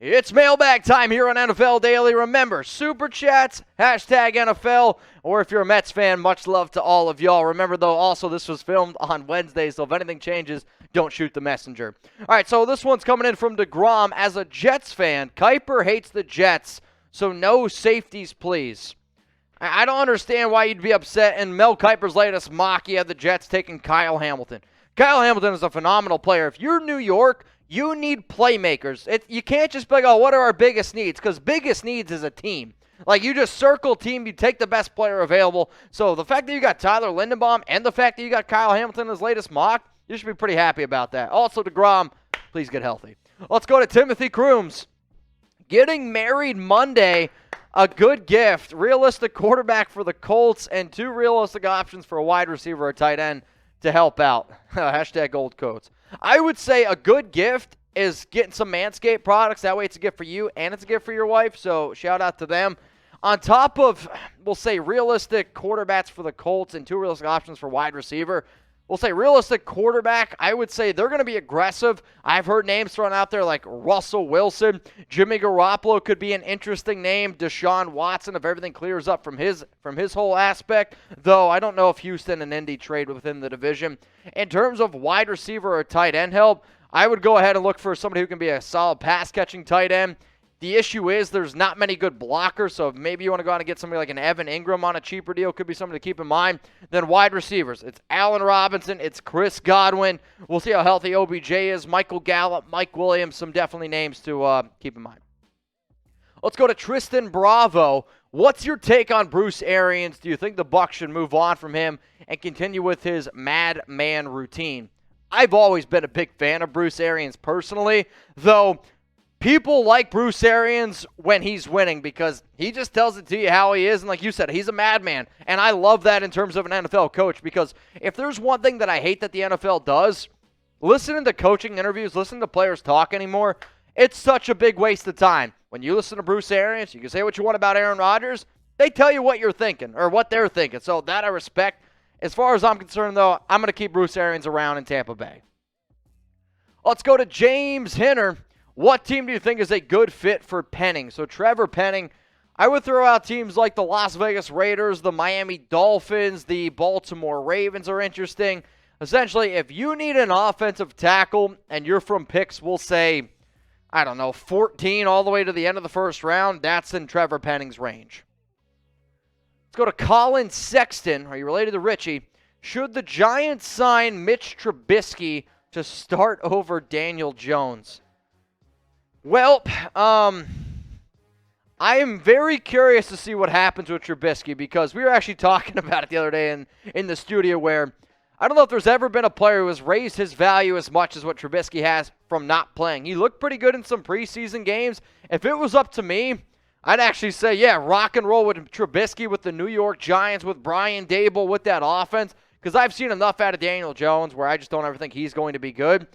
It's mailbag time here on NFL Daily. Remember, Super Chats, hashtag NFL, or if you're a Mets fan, much love to all of y'all. Remember, though, also this was filmed on Wednesday, so if anything changes, don't shoot the messenger. All right, so this one's coming in from DeGrom. As a Jets fan, Kiper hates the Jets, so no safeties, please. I don't understand why you'd be upset. In Mel Kiper's latest mock, he had the Jets taking Kyle Hamilton. Kyle Hamilton is a phenomenal player. If you're New York, you need playmakers. You can't just be like, oh, what are our biggest needs? Because biggest needs is a team. Like, you just circle team, you take the best player available. So the fact that you got Tyler Linderbaum and the fact that you got Kyle Hamilton in his latest mock, you should be pretty happy about that. Also, DeGrom, please get healthy. Let's go to Timothy Crooms. Getting married Monday, a good gift. Realistic quarterback for the Colts and 2 realistic options for a wide receiver or tight end to help out. Hashtag gold coats. I would say a good gift is getting some Manscaped products. That way it's a gift for you and it's a gift for your wife, so shout out to them. On top of, we'll say, realistic quarterbacks for the Colts and 2 realistic options for wide receiver, we'll say realistic quarterback, I would say they're going to be aggressive. I've heard names thrown out there like Russell Wilson. Jimmy Garoppolo could be an interesting name. Deshaun Watson, if everything clears up from his whole aspect. Though I don't know if Houston and Indy trade within the division. In terms of wide receiver or tight end help, I would go ahead and look for somebody who can be a solid pass-catching tight end. The issue is there's not many good blockers, so if maybe you want to go out and get somebody like an Evan Ingram on a cheaper deal, could be something to keep in mind. Then wide receivers, it's Allen Robinson, it's Chris Godwin. We'll see how healthy OBJ is, Michael Gallup, Mike Williams, some definitely names to keep in mind. Let's go to Tristan Bravo. What's your take on Bruce Arians? Do you think the Bucs should move on from him and continue with his madman routine? I've always been a big fan of Bruce Arians personally, though people like Bruce Arians when he's winning because he just tells it to you how he is. And like you said, he's a madman. And I love that in terms of an NFL coach because if there's one thing that I hate that the NFL does, listening to coaching interviews, listening to players talk anymore, it's such a big waste of time. When you listen to Bruce Arians, you can say what you want about Aaron Rodgers. They tell you what you're thinking or what they're thinking. So that I respect. As far as I'm concerned, though, I'm going to keep Bruce Arians around in Tampa Bay. Let's go to James Hinner. What team do you think is a good fit for Penning? So Trevor Penning, I would throw out teams like the Las Vegas Raiders, the Miami Dolphins, the Baltimore Ravens are interesting. Essentially, if you need an offensive tackle and you're from picks, we'll say, 14 all the way to the end of the first round, that's in Trevor Penning's range. Let's go to Colin Sexton. Are you related to Richie? Should the Giants sign Mitch Trubisky to start over Daniel Jones? Well, I am very curious to see what happens with Trubisky because we were actually talking about it the other day in the studio where I don't know if there's ever been a player who has raised his value as much as what Trubisky has from not playing. He looked pretty good in some preseason games. If it was up to me, I'd actually say, yeah, rock and roll with Trubisky with the New York Giants, with Brian Daboll, with that offense because I've seen enough out of Daniel Jones where I just don't ever think he's going to be good.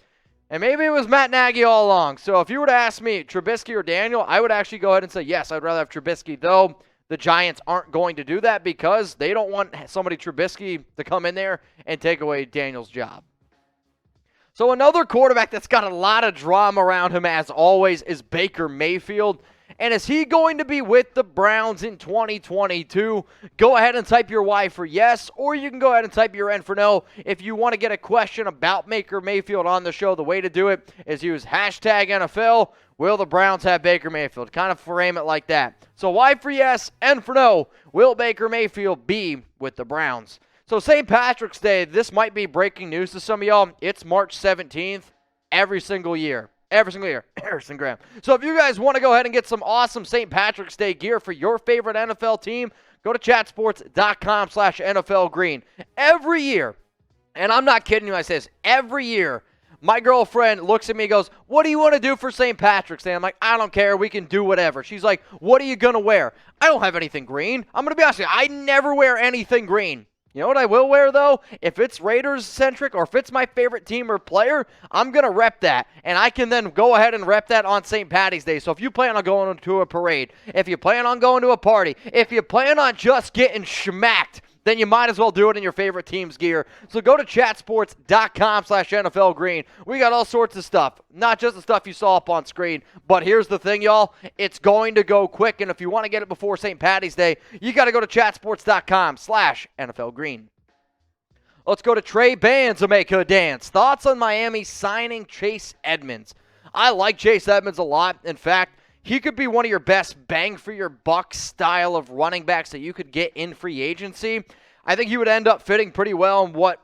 And maybe it was Matt Nagy all along. So if you were to ask me, Trubisky or Daniel, I would actually go ahead and say, yes, I'd rather have Trubisky, though the Giants aren't going to do that because they don't want somebody Trubisky to come in there and take away Daniel's job. So another quarterback that's got a lot of drama around him, as always, is Baker Mayfield. And is he going to be with the Browns in 2022? Go ahead and type your Y for yes, or you can go ahead and type your N for no. If you want to get a question about Baker Mayfield on the show, the way to do it is use hashtag NFL. Will the Browns have Baker Mayfield? Kind of frame it like that. So Y for yes, N for no. Will Baker Mayfield be with the Browns? So St. Patrick's Day, this might be breaking news to some of y'all. It's March 17th every single year. Every single year. Harrison Graham. So if you guys want to go ahead and get some awesome St. Patrick's Day gear for your favorite NFL team, go to chatsports.com/NFL Green. Every year, and I'm not kidding you when I say this, every year, my girlfriend looks at me and goes, what do you want to do for St. Patrick's Day? I'm like, I don't care. We can do whatever. She's like, what are you going to wear? I don't have anything green. I'm going to be honest with you. I never wear anything green. You know what I will wear, though? If it's Raiders-centric or if it's my favorite team or player, I'm going to rep that. And I can then go ahead and rep that on St. Patty's Day. So if you plan on going to a parade, if you plan on going to a party, if you plan on just getting schmacked then you might as well do it in your favorite team's gear. So go to chatsports.com/NFLgreen. We got all sorts of stuff, not just the stuff you saw up on screen. But here's the thing, y'all. It's going to go quick, and if you want to get it before St. Patty's Day, you got to go to chatsports.com/NFLgreen. Let's go to Trey Bands to make a dance. Thoughts on Miami signing Chase Edmonds? I like Chase Edmonds a lot. In fact, he could be one of your best bang-for-your-buck style of running backs that you could get in free agency. I think he would end up fitting pretty well in what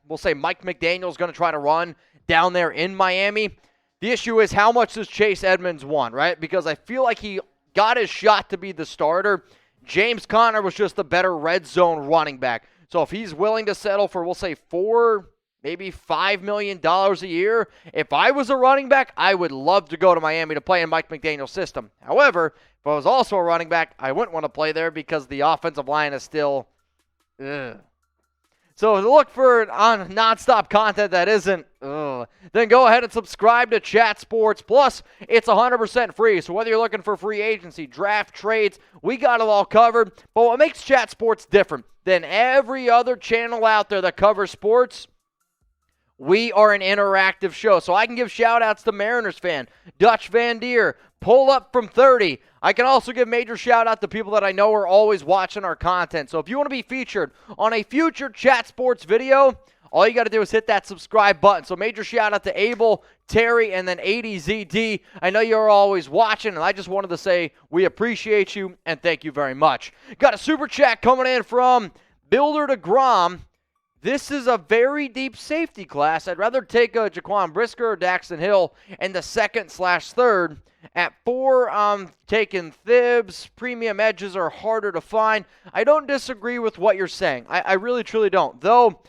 we'll say Mike McDaniel's going to try to run down there in Miami. The issue is how much does Chase Edmonds want, right? Because I feel like he got his shot to be the starter. James Conner was just the better red zone running back. So if he's willing to settle for, we'll say, maybe $5 million a year. If I was a running back, I would love to go to Miami to play in Mike McDaniel's system. However, if I was also a running back, I wouldn't want to play there because the offensive line is still... ugh. So to look for nonstop content that isn't, then go ahead and subscribe to Chat Sports. Plus, it's 100% free. So whether you're looking for free agency, draft, trades, we got it all covered. But what makes Chat Sports different than every other channel out there that covers sports, we are an interactive show. So I can give shout-outs to Mariners fan, Dutch Van Deer, Pull Up from 30. I can also give major shout-out to people that I know are always watching our content. So if you want to be featured on a future Chat Sports video, all you got to do is hit that subscribe button. So major shout-out to Abel, Terry, and then ADZD. I know you're always watching, and I just wanted to say we appreciate you and thank you very much. Got a super chat coming in from Builder to Grom. This is a very deep safety class. I'd rather take a Jaquan Brisker or Daxton Hill in the second/third. At 4, I'm taking Thibs. Premium edges are harder to find. I don't disagree with what you're saying. I really, truly don't. Though,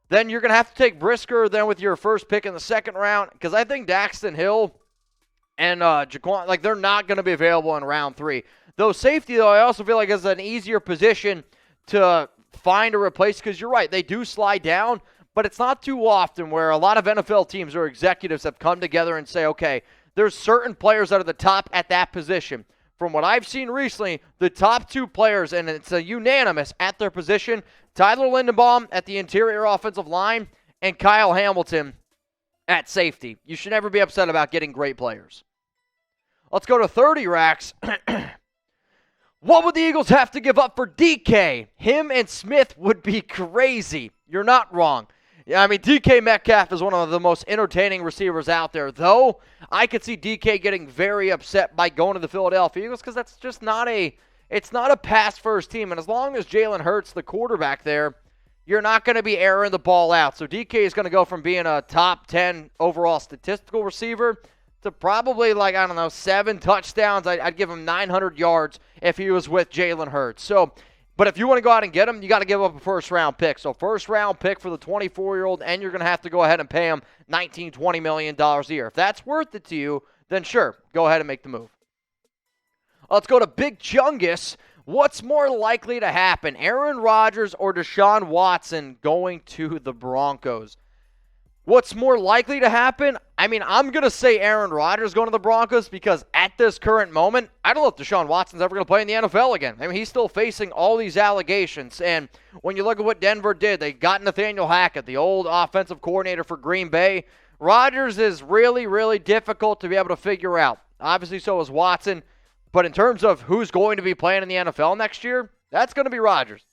then you're going to have to take Brisker then with your first pick in the second round because I think Daxton Hill and Jaquan, they're not going to be available in round 3. Though safety, though, I also feel like is an easier position to find a replace because you're right, they do slide down, but it's not too often where a lot of NFL teams or executives have come together and say, okay, there's certain players that are the top at that position. From what I've seen recently, the top 2 players, and it's a unanimous at their position, Tyler Linderbaum at the interior offensive line and Kyle Hamilton at safety. You should never be upset about getting great players. Let's go to 30 racks. What would the Eagles have to give up for DK? Him and Smith would be crazy. You're not wrong. Yeah, I mean, DK Metcalf is one of the most entertaining receivers out there, though I could see DK getting very upset by going to the Philadelphia Eagles because that's just not a pass-first team. And as long as Jalen Hurts, the quarterback there, you're not going to be airing the ball out. So DK is going to go from being a top 10 overall statistical receiver to probably 7 touchdowns. I'd give him 900 yards if he was with Jalen Hurts. So, but if you want to go out and get him, you got to give up a first-round pick. So first-round pick for the 24-year-old, and you're going to have to go ahead and pay him $19, $20 million a year. If that's worth it to you, then sure, go ahead and make the move. Let's go to Big Chungus. What's more likely to happen, Aaron Rodgers or Deshaun Watson going to the Broncos? What's more likely to happen? I mean, I'm going to say Aaron Rodgers going to the Broncos because at this current moment, I don't know if Deshaun Watson's ever going to play in the NFL again. I mean, he's still facing all these allegations. And when you look at what Denver did, they got Nathaniel Hackett, the old offensive coordinator for Green Bay. Rodgers is really, really difficult to be able to figure out. Obviously, so is Watson. But in terms of who's going to be playing in the NFL next year, that's going to be Rodgers.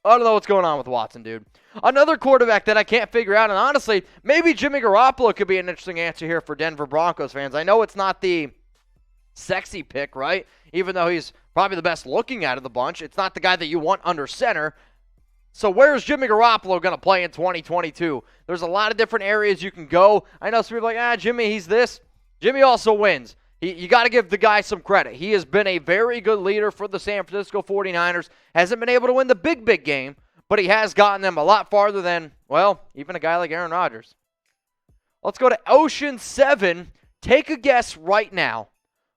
I don't know what's going on with Watson, dude. Another quarterback that I can't figure out, and honestly, maybe Jimmy Garoppolo could be an interesting answer here for Denver Broncos fans. I know it's not the sexy pick, right? Even though he's probably the best looking out of the bunch. It's not the guy that you want under center. So where's Jimmy Garoppolo going to play in 2022? There's a lot of different areas you can go. I know some people are like, Jimmy, he's this. Jimmy also wins. You got to give the guy some credit. He has been a very good leader for the San Francisco 49ers. Hasn't been able to win the big game, but he has gotten them a lot farther than, well, even a guy like Aaron Rodgers. Let's go to Ocean 7. Take a guess right now.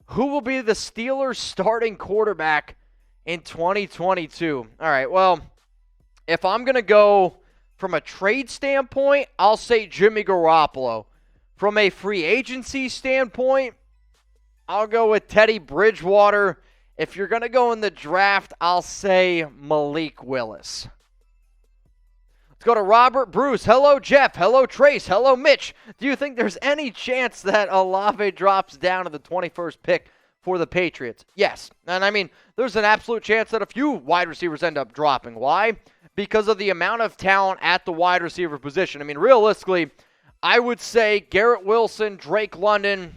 Who will be the Steelers' starting quarterback in 2022? All right, well, if I'm going to go from a trade standpoint, I'll say Jimmy Garoppolo. From a free agency standpoint, I'll go with Teddy Bridgewater. If you're going to go in the draft, I'll say Malik Willis. Let's go to Robert Bruce. Hello, Jeff. Hello, Trace. Hello, Mitch. Do you think there's any chance that Olave drops down to the 21st pick for the Patriots? Yes. And I mean, there's an absolute chance that a few wide receivers end up dropping. Why? Because of the amount of talent at the wide receiver position. I mean, realistically, I would say Garrett Wilson, Drake London,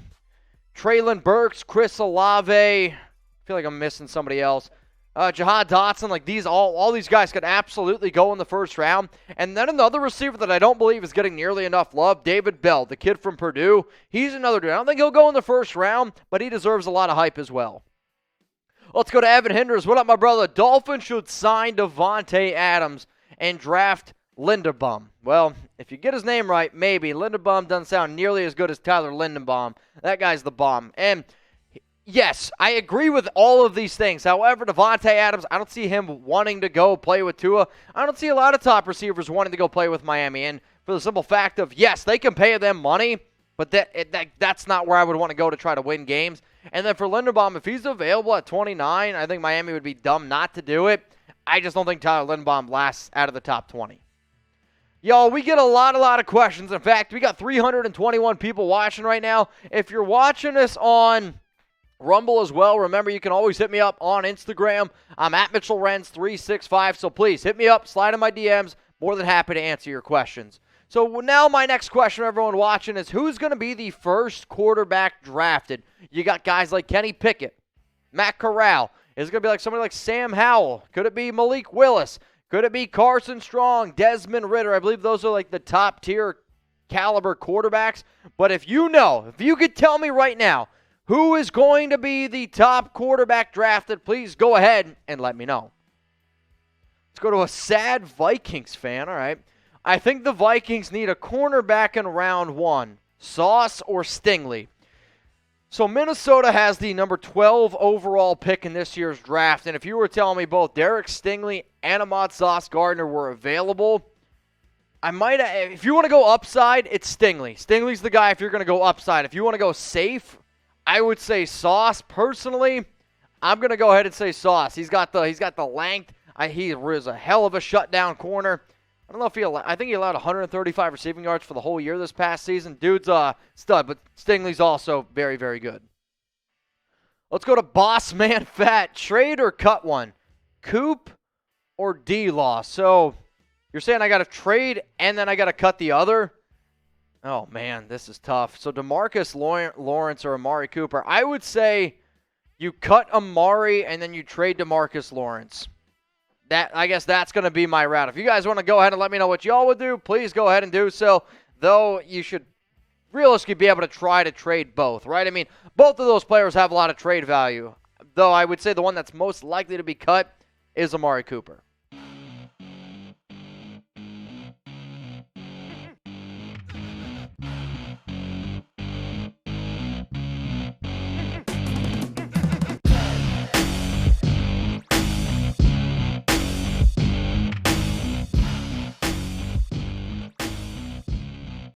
Treylon Burks, Chris Olave. I feel like I'm missing somebody else. Jahad Dotson, like all these guys could absolutely go in the first round. And then another receiver that I don't believe is getting nearly enough love, David Bell, the kid from Purdue. He's another dude. I don't think he'll go in the first round, but he deserves a lot of hype as well. Let's go to Evan Hinders. What up, my brother? Dolphins should sign Devontae Adams and draft Linderbaum. Well, if you get his name right, maybe. Linderbaum doesn't sound nearly as good as Tyler Linderbaum. That guy's the bomb. And yes, I agree with all of these things. However, Devontae Adams, I don't see him wanting to go play with Tua. I don't see a lot of top receivers wanting to go play with Miami. And for the simple fact of, yes, they can pay them money, but that's not where I would want to go to try to win games. And then for Linderbaum, if he's available at 29, I think Miami would be dumb not to do it. I just don't think Tyler Linderbaum lasts out of the top 20. Y'all, we get a lot of questions. In fact, we got 321 people watching right now. If you're watching this on Rumble as well, remember you can always hit me up on Instagram. I'm at Mitchell Renz 365, so please hit me up, slide in my DMs. More than happy to answer your questions. So now my next question, everyone watching, is who's going to be the first quarterback drafted? You got guys like Kenny Pickett, Matt Corral. Is it going to be like somebody like Sam Howell? Could it be Malik Willis? Could it be Carson Strong, Desmond Ridder? I believe those are like the top tier caliber quarterbacks. But if you could tell me right now who is going to be the top quarterback drafted, please go ahead and let me know. Let's go to a sad Vikings fan. All right. I think the Vikings need a cornerback in round 1, Sauce or Stingley. So Minnesota has the number 12 overall pick in this year's draft, and if you were telling me both Derek Stingley and Ahmad Sauce Gardner were available, I might have, if you want to go upside, it's Stingley. Stingley's the guy if you're going to go upside. If you want to go safe, I would say Sauce. Personally, I'm going to go ahead and say Sauce. He's got the length. He is a hell of a shutdown corner. I don't know if I think he allowed 135 receiving yards for the whole year this past season. Dude's a stud, but Stingley's also very, very good. Let's go to Boss Man Fat. Trade or cut one? Coop or D-Law? So you're saying I got to trade and then I got to cut the other? Oh, man, this is tough. So DeMarcus Lawrence or Amari Cooper. I would say you cut Amari and then you trade DeMarcus Lawrence. I guess that's going to be my route. If you guys want to go ahead and let me know what y'all would do, please go ahead and do so. Though you should realistically be able to try to trade both, right? I mean, both of those players have a lot of trade value. Though I would say the one that's most likely to be cut is Amari Cooper.